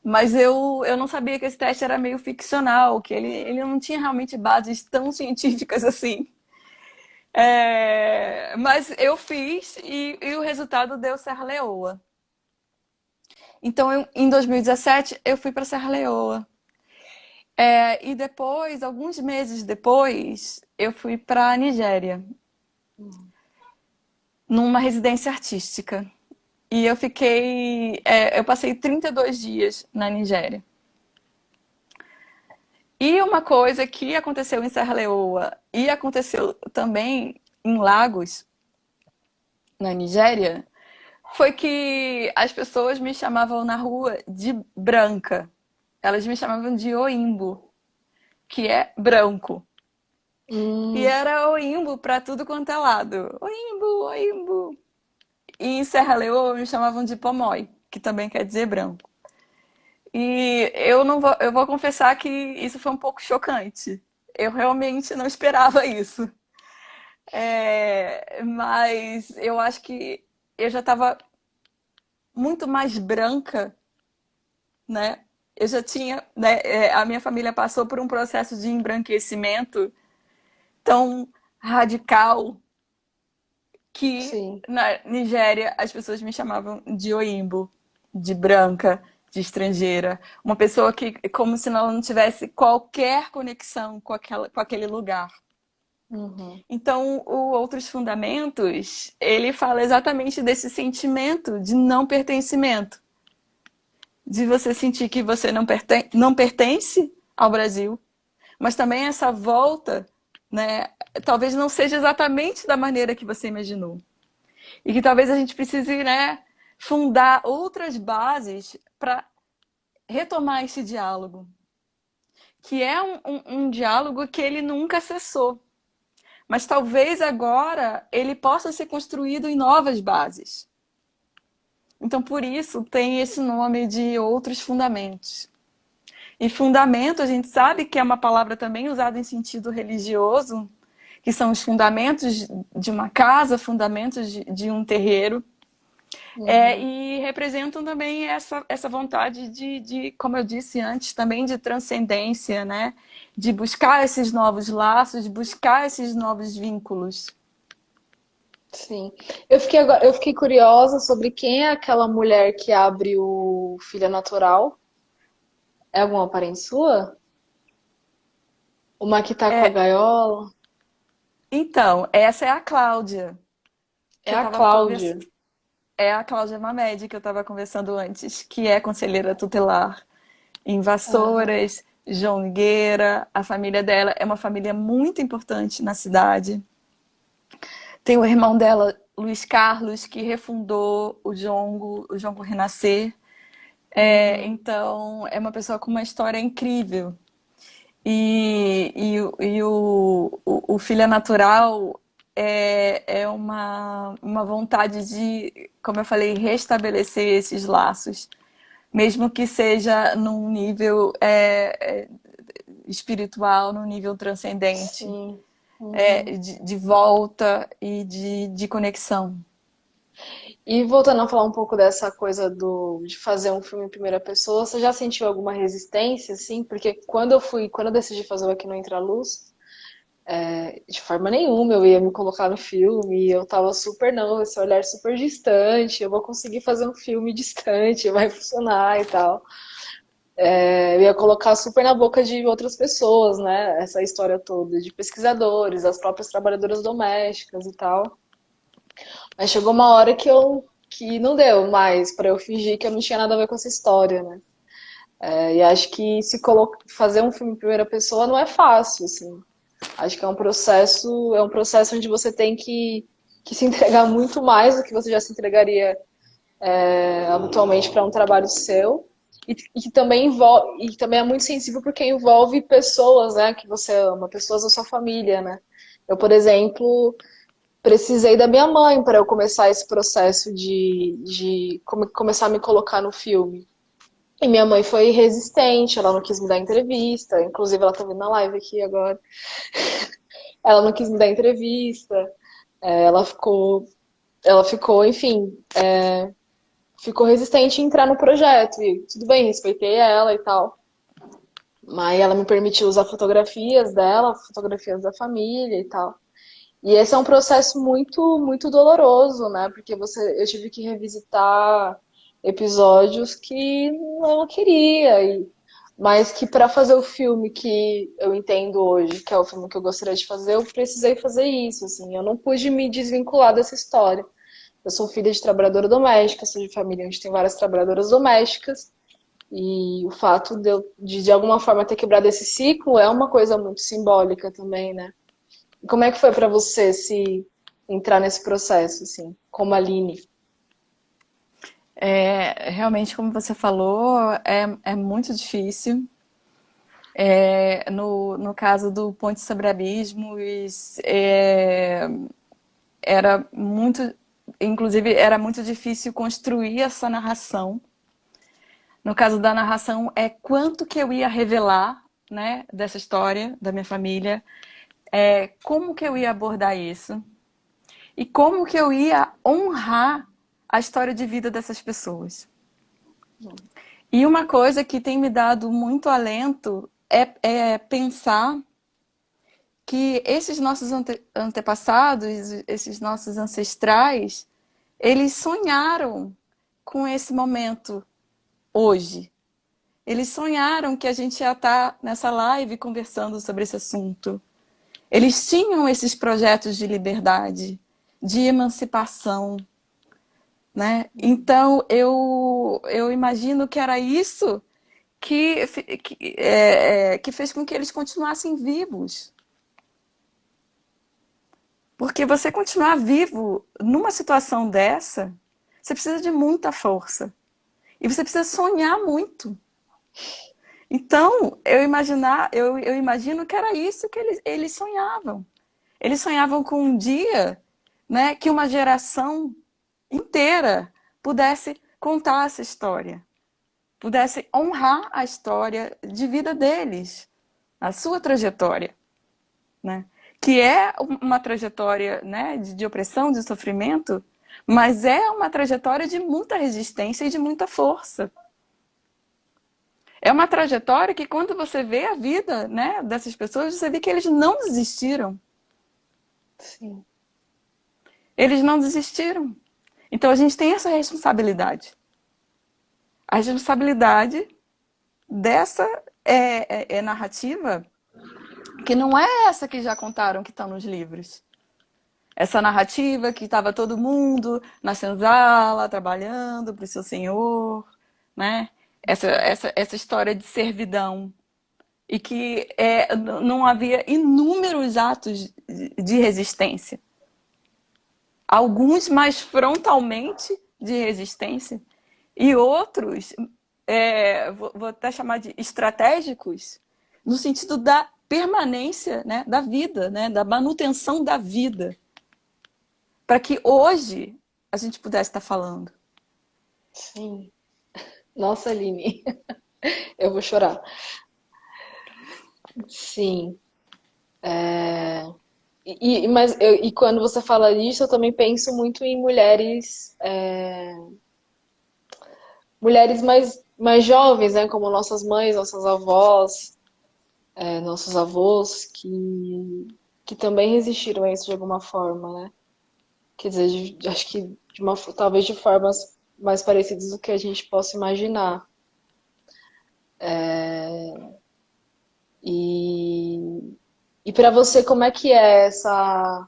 Mas eu não sabia que esse teste era meio ficcional, que ele não tinha realmente bases tão científicas assim. Mas eu fiz e o resultado deu Serra Leoa. Então, em 2017, eu fui para Serra Leoa. E depois, alguns meses depois, eu fui para a Nigéria, numa residência artística. E eu passei 32 dias na Nigéria. E uma coisa que aconteceu em Serra Leoa e aconteceu também em Lagos, na Nigéria, foi que as pessoas me chamavam na rua de branca. Elas me chamavam de Oimbo, que é branco. E Hum. era Oimbo para tudo quanto é lado. Oimbo, Oimbo. E em Serra Leoa me chamavam de Pomói, que também quer dizer branco. E eu vou confessar que isso foi um pouco chocante. Eu realmente não esperava isso. Mas eu acho que eu já estava muito mais branca, né? Eu já tinha, né? A minha família passou por um processo de embranquecimento tão radical que Sim. na Nigéria as pessoas me chamavam de Oimbo, de branca, de estrangeira, uma pessoa que como se ela não tivesse qualquer conexão com aquele lugar. Uhum. Então, o Outros Fundamentos, ele fala exatamente desse sentimento de não pertencimento, de você sentir que você não pertence ao Brasil, mas também essa volta, né, talvez não seja exatamente da maneira que você imaginou. E que talvez a gente precise, né, fundar outras bases para retomar esse diálogo, que é um diálogo que ele nunca cessou. Mas talvez agora ele possa ser construído em novas bases. Então, por isso, tem esse nome de Outros Fundamentos. E fundamento, a gente sabe que é uma palavra também usada em sentido religioso, que são os fundamentos de uma casa, fundamentos de um terreiro. Uhum. E representam também essa vontade como eu disse antes, também de transcendência, né? De buscar esses novos laços, de buscar esses novos vínculos. Sim. Eu fiquei curiosa sobre quem é aquela mulher que abre o Filha Natural. É alguma parente sua? Uma que tá com a É, gaiola? então, essa é a Cláudia, É que eu a estava Cláudia. conversando. É a Cláudia Mamed, que eu estava conversando antes, que é conselheira tutelar em Aham. Vassouras, João Nogueira. A família dela é uma família muito importante na cidade. Tem o irmão dela, Luiz Carlos, que refundou o Jongo Renascer. Uhum. Então, é uma pessoa com uma história incrível. O Filha Natural é uma vontade de, como eu falei, restabelecer esses laços, mesmo que seja num nível espiritual, num nível transcendente, Sim. Uhum. de volta e de conexão. E voltando a falar um pouco dessa coisa de fazer um filme em primeira pessoa, você já sentiu alguma resistência, assim? Porque quando eu decidi fazer o Aqui no Entra Luz, de forma nenhuma eu ia me colocar no filme, eu tava super, não, esse olhar super distante, eu vou conseguir fazer um filme distante, vai funcionar e tal. Eu ia colocar super na boca de outras pessoas, né? Essa história toda, de pesquisadores, as próprias trabalhadoras domésticas e tal. Mas chegou uma hora que não deu mais pra eu fingir que eu não tinha nada a ver com essa história, né? E acho que fazer um filme em primeira pessoa não é fácil, assim. Acho que é um processo onde você tem que se entregar muito mais do que você já se entregaria habitualmente para um trabalho seu. E que também e também é muito sensível porque envolve pessoas, né, que você ama, pessoas da sua família, né? Eu, por exemplo, precisei da minha mãe para eu começar esse processo de começar a me colocar no filme. E minha mãe foi resistente, ela não quis me dar entrevista, inclusive ela tá vendo na live aqui agora. Ela não quis me dar entrevista, ela ficou, enfim, ficou resistente em entrar no projeto. E tudo bem, respeitei ela e tal. Mas ela me permitiu usar fotografias dela, fotografias da família e tal. E esse é um processo muito, muito doloroso, né? Porque eu tive que revisitar episódios que não queria, mas que para fazer o filme que eu entendo hoje, que é o filme que eu gostaria de fazer, eu precisei fazer isso, assim. Eu não pude me desvincular dessa história. Eu sou filha de trabalhadora doméstica, sou de família onde tem várias trabalhadoras domésticas, e o fato de alguma forma ter quebrado esse ciclo é uma coisa muito simbólica também, né? Como é que foi pra você se entrar nesse processo, assim, como Aline? Realmente, como você falou, é muito difícil. No caso do Ponte sobre Abismos, era muito, inclusive, era muito difícil construir essa narração. No caso da narração, é quanto que eu ia revelar, né, dessa história da minha família, como que eu ia abordar isso e como que eu ia honrar a história de vida dessas pessoas. E uma coisa que tem me dado muito alento é pensar que esses nossos antepassados, esses nossos ancestrais, eles sonharam com esse momento hoje. Eles sonharam que a gente ia estar nessa live conversando sobre esse assunto. Eles tinham esses projetos de liberdade, de emancipação, né? Então, eu imagino que era isso que fez com que eles continuassem vivos. Porque você continuar vivo numa situação dessa, você precisa de muita força. E você precisa sonhar muito. Então, eu imagino que era isso que eles sonhavam. Eles sonhavam com um dia, né, que uma geração inteira pudesse contar essa história. pudesse honrar a história de vida deles, a sua trajetória, né? Que é uma trajetória, né, de opressão, de sofrimento, mas é uma trajetória de muita resistência e de muita força. É uma trajetória que, quando você vê a vida, né, dessas pessoas, você vê que eles não desistiram. Sim. Eles não desistiram. Então a gente tem essa responsabilidade. A responsabilidade dessa narrativa, que não é essa que já contaram que está nos livros. Essa narrativa que estava todo mundo na senzala, trabalhando para o seu senhor, né? Essa história de servidão. E que não havia inúmeros atos de resistência. Alguns mais frontalmente de resistência e outros, vou até chamar de estratégicos, no sentido da permanência, né, da vida, né, da manutenção da vida, para que hoje a gente pudesse estar falando. Sim. Nossa, Aline, eu vou chorar. Sim. E quando você fala disso, eu também penso muito em mulheres, mulheres mais jovens, né? Como nossas mães, nossas avós, nossos avós, que também resistiram a isso de alguma forma, né? Quer dizer, acho que talvez de formas mais parecidas do que a gente possa imaginar. E, e para você, como é que é essa,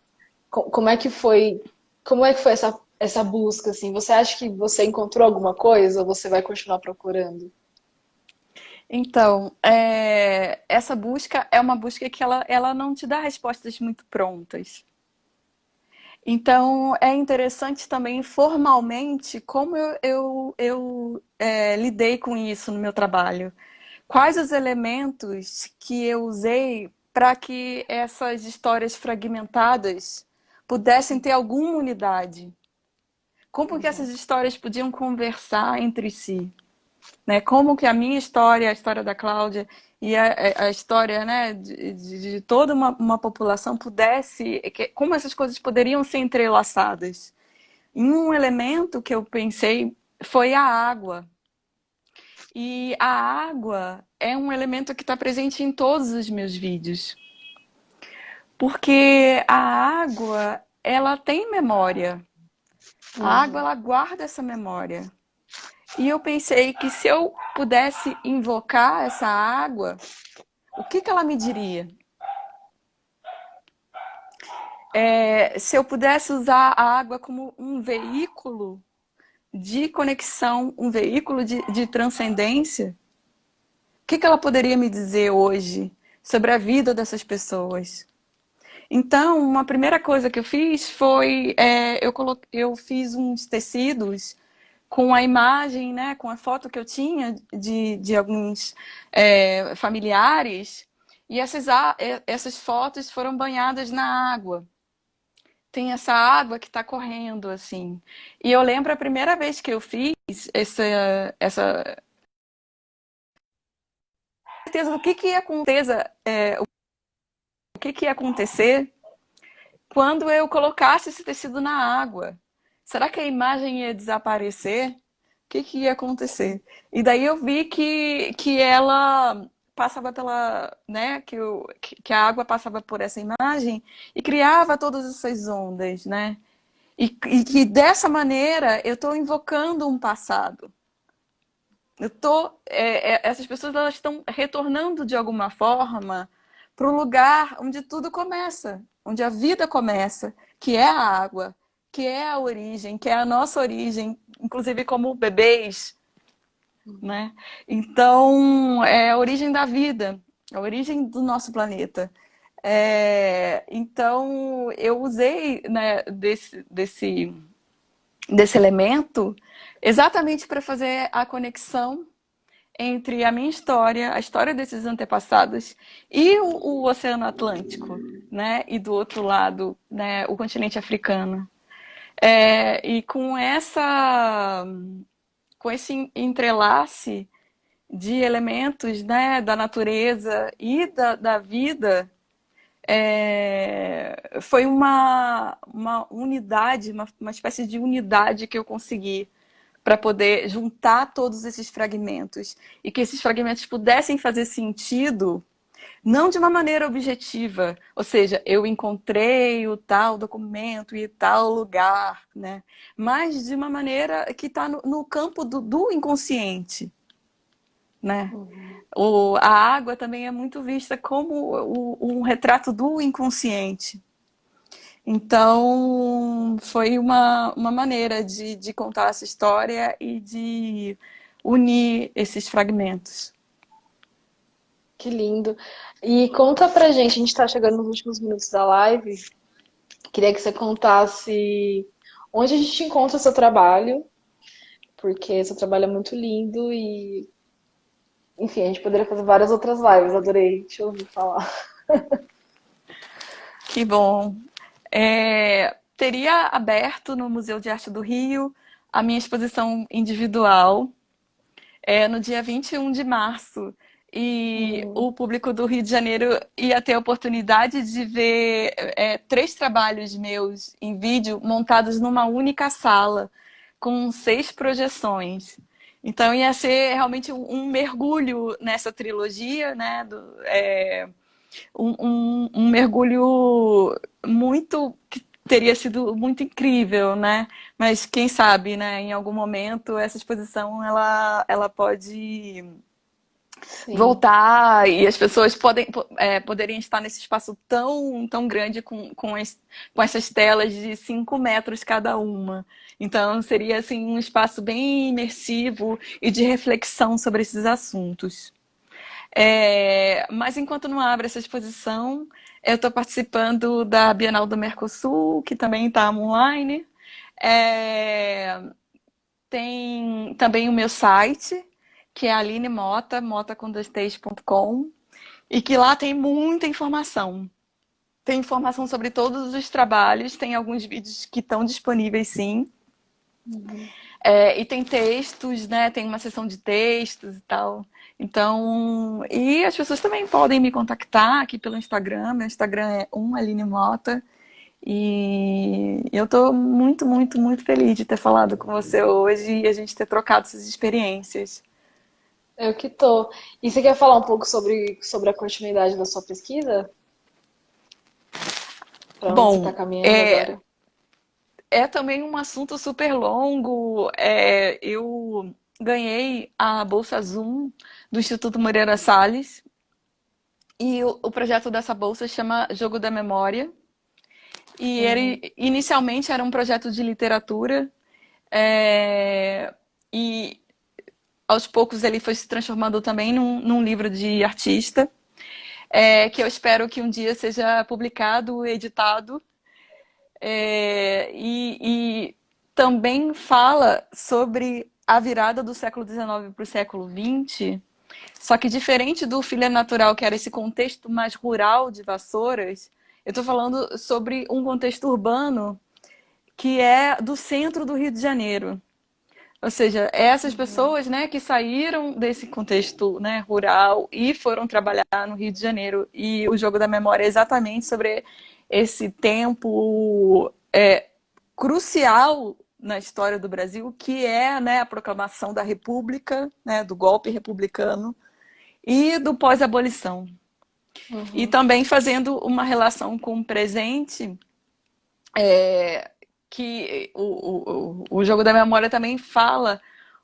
como é que foi, como é que foi essa busca, assim? Você acha que você encontrou alguma coisa ou você vai continuar procurando? Então, essa busca é uma busca que ela não te dá respostas muito prontas. Então, é interessante também, formalmente, como eu lidei com isso no meu trabalho. Quais os elementos que eu usei para que essas histórias fragmentadas pudessem ter alguma unidade? Como que essas histórias podiam conversar entre si? Né? Como que a minha história, a história da Cláudia e a história, né, de toda uma população pudesse, como essas coisas poderiam ser entrelaçadas. E um elemento que eu pensei foi a água. E a água é um elemento que está presente em todos os meus vídeos. Porque a água, ela tem memória. A água, ela guarda essa memória. E eu pensei que se eu pudesse invocar essa água, o que ela me diria? Se eu pudesse usar a água como um veículo de conexão, um veículo de transcendência, o que ela poderia me dizer hoje sobre a vida dessas pessoas? Então, uma primeira coisa que eu fiz foi, eu fiz uns tecidos com a imagem, né, com a foto que eu tinha de alguns familiares, e essas fotos foram banhadas na água. Tem essa água que está correndo, assim. E eu lembro a primeira vez que eu fiz essa certeza do que ia acontecer, o que ia acontecer quando eu colocasse esse tecido na água. Será que a imagem ia desaparecer? O que ia acontecer? E daí eu vi que ela passava pela, né, que a água passava por essa imagem e criava todas essas ondas, né? E que dessa maneira eu estou invocando um passado. Essas pessoas, elas estão retornando de alguma forma para o lugar onde tudo começa, onde a vida começa, que é a água, que é a origem, que é a nossa origem, inclusive como bebês, né? Então, é a origem da vida, a origem do nosso planeta. Então, eu usei, né, desse elemento exatamente para fazer a conexão entre a minha história, a história desses antepassados e o Oceano Atlântico, né? E do outro lado, né, o continente africano. E com esse entrelace de elementos, né, da natureza e da vida, foi uma unidade, uma espécie de unidade que eu consegui para poder juntar todos esses fragmentos e que esses fragmentos pudessem fazer sentido, não de uma maneira objetiva, ou seja, eu encontrei o tal documento e tal lugar, né? Mas de uma maneira que está no campo do inconsciente, né? Uhum. A água também é muito vista como um retrato do inconsciente. Então, foi uma maneira de contar essa história e de unir esses fragmentos. Que lindo. E conta pra gente, a gente tá chegando nos últimos minutos da live. Queria que você contasse onde a gente encontra o seu trabalho, porque seu trabalho é muito lindo e, enfim, a gente poderia fazer várias outras lives. Adorei te ouvir falar. Que bom. Teria aberto no Museu de Arte do Rio a minha exposição individual no dia 21 de março. E Uhum. o público do Rio de Janeiro ia ter a oportunidade de ver 3 trabalhos meus em vídeo montados numa única sala, com 6 projeções. Então ia ser realmente um mergulho nessa trilogia, né? Um mergulho muito que teria sido muito incrível, né? Mas quem sabe, né? Em algum momento essa exposição ela pode Sim. voltar e as pessoas poderiam estar nesse espaço tão grande com essas telas de 5 metros cada uma. Então seria assim um espaço bem imersivo e de reflexão sobre esses assuntos. Mas enquanto não abre essa exposição, eu estou participando da Bienal do Mercosul, que também está online. É, Tem também o meu site, que é Aline Mota, motacom, e que lá tem muita informação. Tem informação sobre todos os trabalhos, tem alguns vídeos que estão disponíveis, sim. Uhum. E tem textos, né? Tem uma seção de textos e tal. Então, e as pessoas também podem me contactar aqui pelo Instagram. Meu Instagram é Aline Mota. E eu estou muito, muito, muito feliz de ter falado com você hoje e a gente ter trocado essas experiências. Eu que tô. E você quer falar um pouco sobre a continuidade da sua pesquisa? Para onde você está Bom, caminhando agora? é também um assunto super longo. Eu ganhei a Bolsa Zoom do Instituto Moreira Salles e o projeto dessa bolsa chama Jogo da Memória. E Uhum. ele inicialmente era um projeto de literatura, e aos poucos ele foi se transformando também num livro de artista, que eu espero que um dia seja publicado, editado, e também fala sobre a virada do século XIX para o século XX, só que diferente do Filha Natural, que era esse contexto mais rural de Vassouras, eu estou falando sobre um contexto urbano que é do centro do Rio de Janeiro. Ou seja, essas Uhum. pessoas, né, que saíram desse contexto, né, rural e foram trabalhar no Rio de Janeiro. E o Jogo da Memória é exatamente sobre esse tempo crucial na história do Brasil, que é, né, a proclamação da República, né, do golpe republicano e do pós-abolição. E Uhum. também fazendo uma relação com o presente, que o Jogo da Memória também fala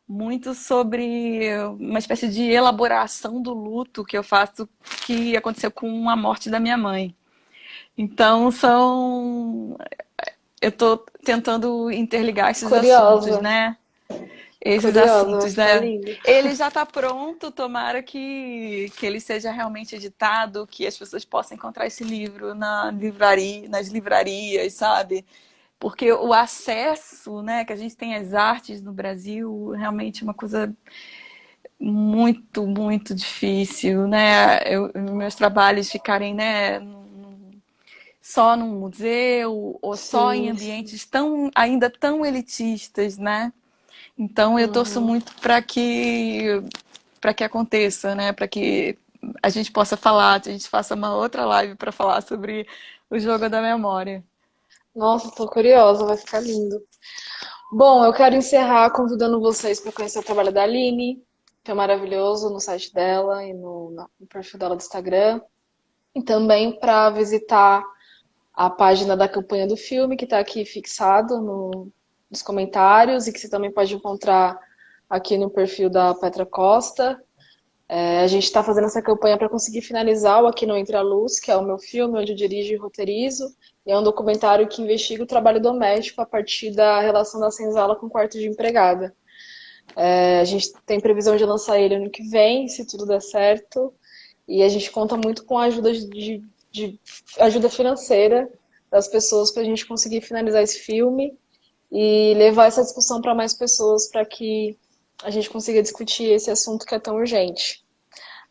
muito sobre uma espécie de elaboração do luto que eu faço, que aconteceu com a morte da minha mãe. Então, eu estou tentando interligar esses assuntos, Curiosa, né? Esses curiosa, vai assuntos, ficar né? lindo. Ele já está pronto, tomara que ele seja realmente editado, que as pessoas possam encontrar esse livro nas livrarias, sabe? Porque o acesso, né, que a gente tem às artes no Brasil, realmente é uma coisa muito, muito difícil, né? Meus trabalhos ficarem, né, só num museu ou só em Sim, sim. ambientes ainda tão elitistas, né? Então eu torço Uhum. muito para que para que aconteça, né? Para que a gente possa falar, a gente faça uma outra live para falar sobre o jogo da memória. Nossa, tô curiosa, vai ficar lindo. Bom, eu quero encerrar convidando vocês para conhecer o trabalho da Aline, que é maravilhoso no site dela e no perfil dela do Instagram. E também para visitar a página da campanha do filme, que está aqui fixado nos comentários e que você também pode encontrar aqui no perfil da Petra Costa. A gente está fazendo essa campanha para conseguir finalizar o Aqui Não Entra a Luz, que é o meu filme, onde eu dirijo e roteirizo. E é um documentário que investiga o trabalho doméstico a partir da relação da senzala com o quarto de empregada. A gente tem previsão de lançar ele ano que vem, se tudo der certo. E a gente conta muito com a ajuda de ajuda financeira das pessoas para a gente conseguir finalizar esse filme e levar essa discussão para mais pessoas para que a gente consiga discutir esse assunto que é tão urgente.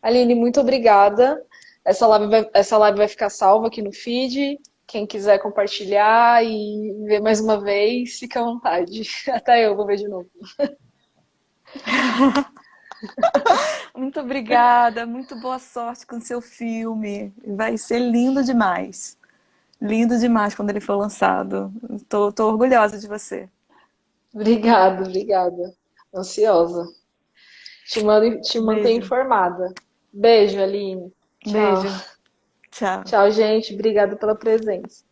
Aline, muito obrigada. Essa live vai ficar salva aqui no feed. Quem quiser compartilhar e ver mais uma vez, fica à vontade. Até eu vou ver de novo. Muito obrigada, muito boa sorte com o seu filme. Vai ser lindo demais. Lindo demais quando ele for lançado. Tô orgulhosa de você. Obrigada, obrigada. Ansiosa. Te mantenho Beijo. informada. Beijo, Aline. Tchau. Beijo. Tchau. Tchau, gente. Obrigada pela presença.